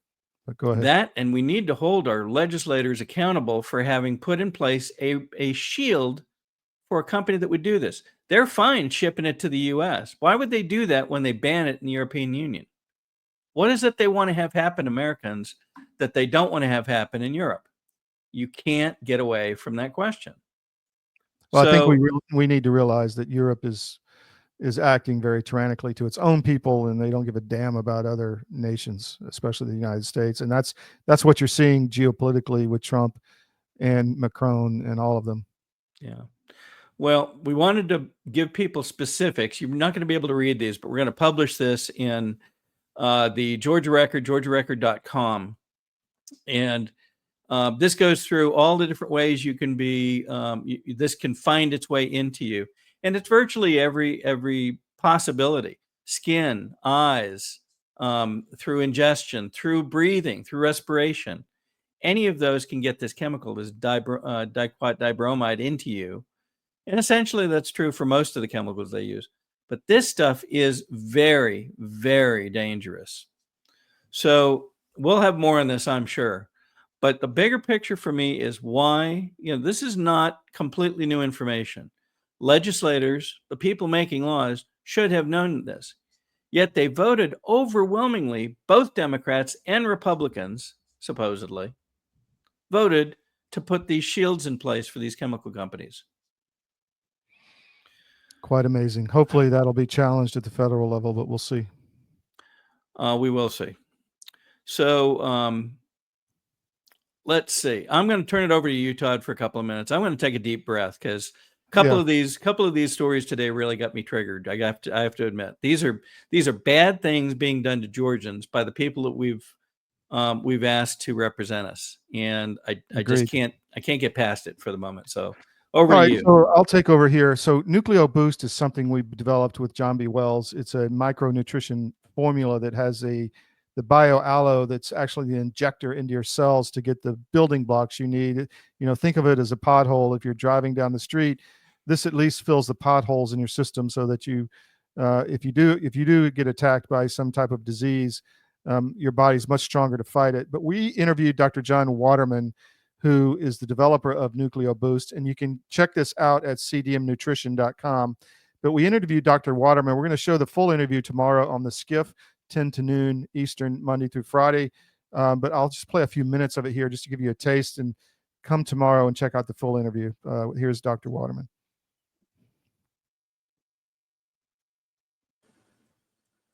But go ahead. That, and we need to hold our legislators accountable for having put in place a shield for a company that would do this. They're fine shipping it to the U.S. Why would they do that when they ban it in the European Union? What is it they want to have happen, Americans, that they don't want to have happen in Europe? You can't get away from that question. Well, I think So, we need to realize that Europe is acting very tyrannically to its own people, and they don't give a damn about other nations, especially the United States. And that's what you're seeing geopolitically with Trump and Macron and all of them. yeah. Well, we wanted to give people specifics. You're not going to be able to read these, but we're going to publish this in the Georgia Record, georgiarecord.com. And this goes through all the different ways you can be, this can find its way into you. And it's virtually every possibility: skin, eyes, through ingestion, through breathing, through respiration. Any of those can get this chemical, this diquat dibromide, into you. And essentially that's true for most of the chemicals they use. But this stuff is very, very dangerous. So we'll have more on this, I'm sure. But the bigger picture for me is why, this is not completely new information. Legislators, the people making laws, should have known this. Yet they voted overwhelmingly, both Democrats and Republicans, supposedly, voted to put these shields in place for these chemical companies. Quite amazing. Hopefully that'll be challenged at the federal level, but we'll see. We will see. So let's see. I'm going to turn it over to you, Todd, for a couple of minutes. I'm going to take a deep breath because a couple of these stories today really got me triggered. I have to admit, these are bad things being done to Georgians by the people that we've asked to represent us, and I just can't get past it for the moment. So over to you. So I'll take over here. So Nucleo Boost is something we've developed with John B. Wells. It's a micronutrition formula that has the bioallo that's actually the injector into your cells to get the building blocks you need. Think of it as a pothole. If you're driving down the street, this at least fills the potholes in your system so that you, if you do get attacked by some type of disease, your body's much stronger to fight it. But we interviewed Dr. John Waterman, who is the developer of Nucleo Boost, and you can check this out at cdmnutrition.com. But we interviewed Dr. Waterman. We're going to show the full interview tomorrow on the Skiff, 10 to noon Eastern, Monday through Friday. But I'll just play a few minutes of it here just to give you a taste, and come tomorrow and check out the full interview. Here's Dr. Waterman.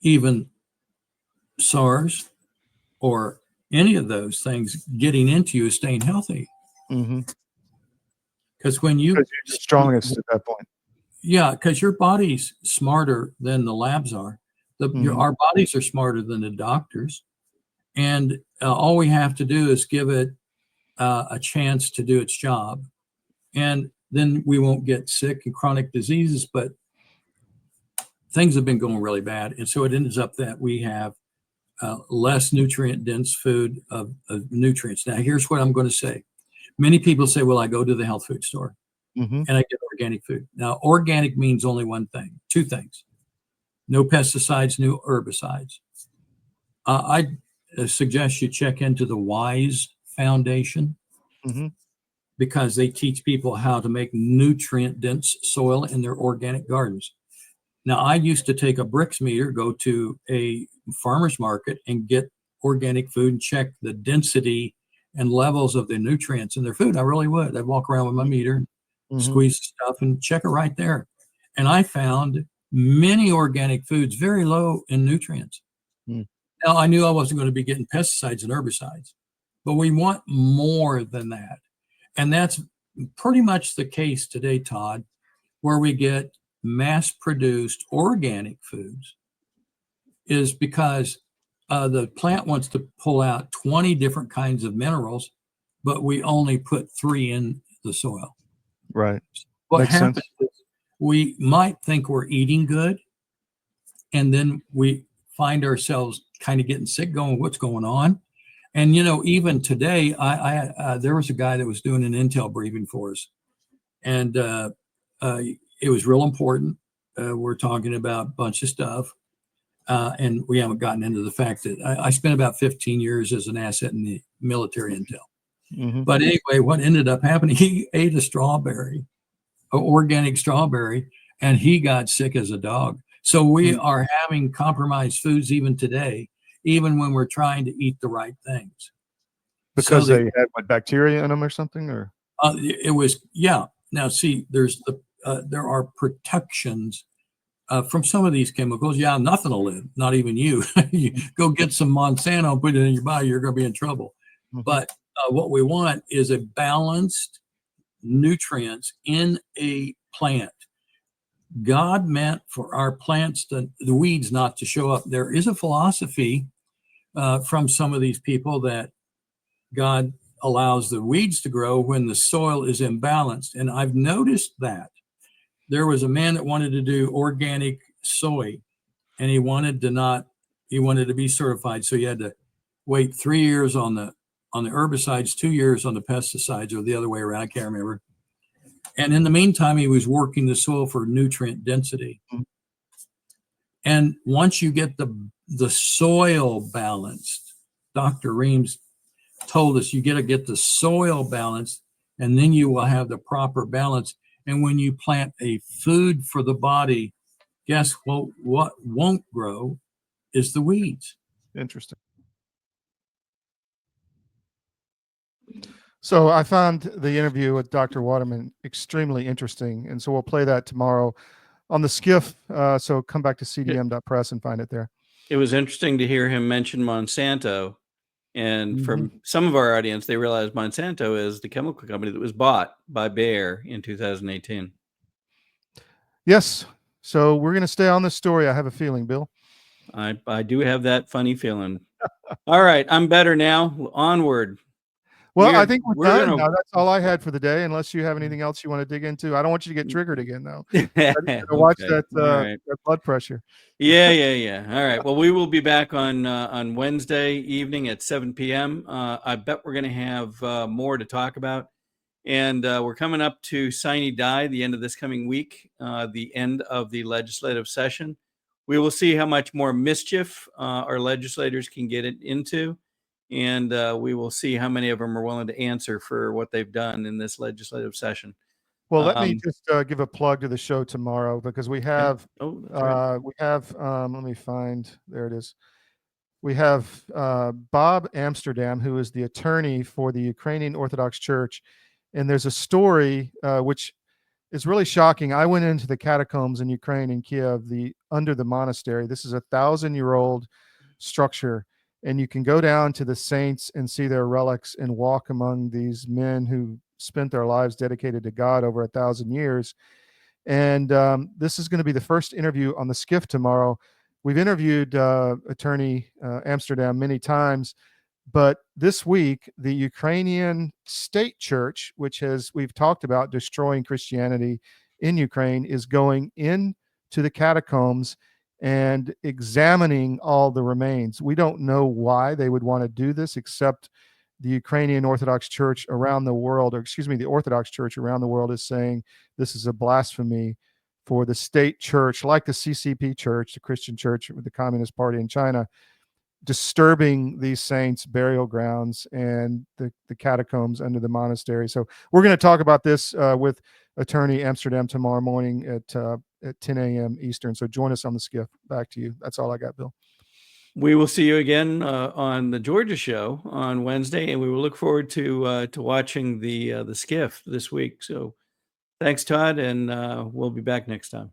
Even SARS or any of those things getting into you is staying healthy. Because when you're strongest at that point. Yeah, because your body's smarter than the labs are. Our bodies are smarter than the doctors. And all we have to do is give it a chance to do its job. And then we won't get sick and chronic diseases, but things have been going really bad. And so it ends up that we have less nutrient-dense food of nutrients. Now, here's what I'm going to say. Many people say, well, I go to the health food store and I get organic food. Now, organic means only one thing, two things. No pesticides, no herbicides. suggest you check into the WISE Foundation, Mm-hmm. because they teach people how to make nutrient dense soil in their organic gardens. Now, I used to take a bricks meter, go to a farmer's market and get organic food and check the density and levels of the nutrients in their food. I really would. I'd walk around with my meter, squeeze the stuff and check it right there. And I found many organic foods very low in nutrients. Mm. Now, I knew I wasn't going to be getting pesticides and herbicides, but we want more than that. And that's pretty much the case today, Todd, where we get mass-produced organic foods is because the plant wants to pull out 20 different kinds of minerals, but we only put 3 in the soil. Right. What Makes happens sense. is we might think we're eating good, and then we find ourselves kind of getting sick, going, what's going on? And, you know, even today, there was a guy that was doing an intel briefing for us, and it was real important. We're talking about a bunch of stuff, and we haven't gotten into the fact that I spent about 15 years as an asset in the military intel. Mm-hmm. But anyway, what ended up happening, he ate a strawberry, an organic strawberry, and he got sick as a dog. So we are having compromised foods even today, even when we're trying to eat the right things. Because they had what, bacteria in them or something, or it was, yeah. Now see, there are protections from some of these chemicals. Yeah, nothing will live, not even you. You go get some Monsanto and put it in your body, you're going to be in trouble. Mm-hmm. But what we want is a balanced nutrients in a plant. God meant for our plants, the weeds not to show up. There is a philosophy from some of these people that God allows the weeds to grow when the soil is imbalanced. And I've noticed that there was a man that wanted to do organic soy, and he wanted to be certified. So he had to wait 3 years on the herbicides, 2 years on the pesticides, or the other way around. I can't remember. And in the meantime, he was working the soil for nutrient density. Mm-hmm. And once you get the soil balanced, Dr. Reams told us you got to get the soil balanced, and then you will have the proper balance. And when you plant a food for the body, guess what won't grow is the weeds. Interesting. So I found the interview with Dr. Waterman extremely interesting, and so we'll play that tomorrow on the Skiff. So come back to cdm.press and find it there. It was interesting to hear him mention Monsanto. And from some of our audience, they realized Monsanto is the chemical company that was bought by Bayer in 2018. Yes. So we're going to stay on this story, I have a feeling, Bill. I do have that funny feeling. All right. I'm better now. Onward. Well, I think we're done now. That's all I had for the day, unless you have anything else you want to dig into. I don't want you to get triggered again, though. Watch that blood pressure. Yeah. All right. Well, we will be back on Wednesday evening at 7 p.m. I bet we're going to have more to talk about. And we're coming up to Sine Die, the end of this coming week, the end of the legislative session. We will see how much more mischief our legislators can get it into. And we will see how many of them are willing to answer for what they've done in this legislative session. Well, let me just give a plug to the show tomorrow, because we have, let me find, there it is. We have Bob Amsterdam, who is the attorney for the Ukrainian Orthodox Church. And there's a story which is really shocking. I went into the catacombs in Ukraine, in Kiev, under the monastery. This is a 1,000-year-old structure. And you can go down to the saints and see their relics and walk among these men who spent their lives dedicated to God over 1,000 years. And this is going to be the first interview on the Skiff tomorrow. We've interviewed attorney Amsterdam many times, but this week, the Ukrainian state church, which we've talked about destroying Christianity in Ukraine, is going into the catacombs and examining all the remains. We don't know why they would want to do this, except the Ukrainian Orthodox Church around the world, the Orthodox Church around the world is saying this is a blasphemy for the state church, like the CCP church, the Christian church with the Communist Party in China, disturbing these saints' burial grounds and the catacombs under the monastery. So we're going to talk about this with Attorney Amsterdam tomorrow morning at 10 a.m. Eastern. So join us on the skiff. Back to you. That's all I got, Bill. We will see you again on the Georgia show on Wednesday, and we will look forward to watching the skiff this week. So thanks, Todd, and we'll be back next time.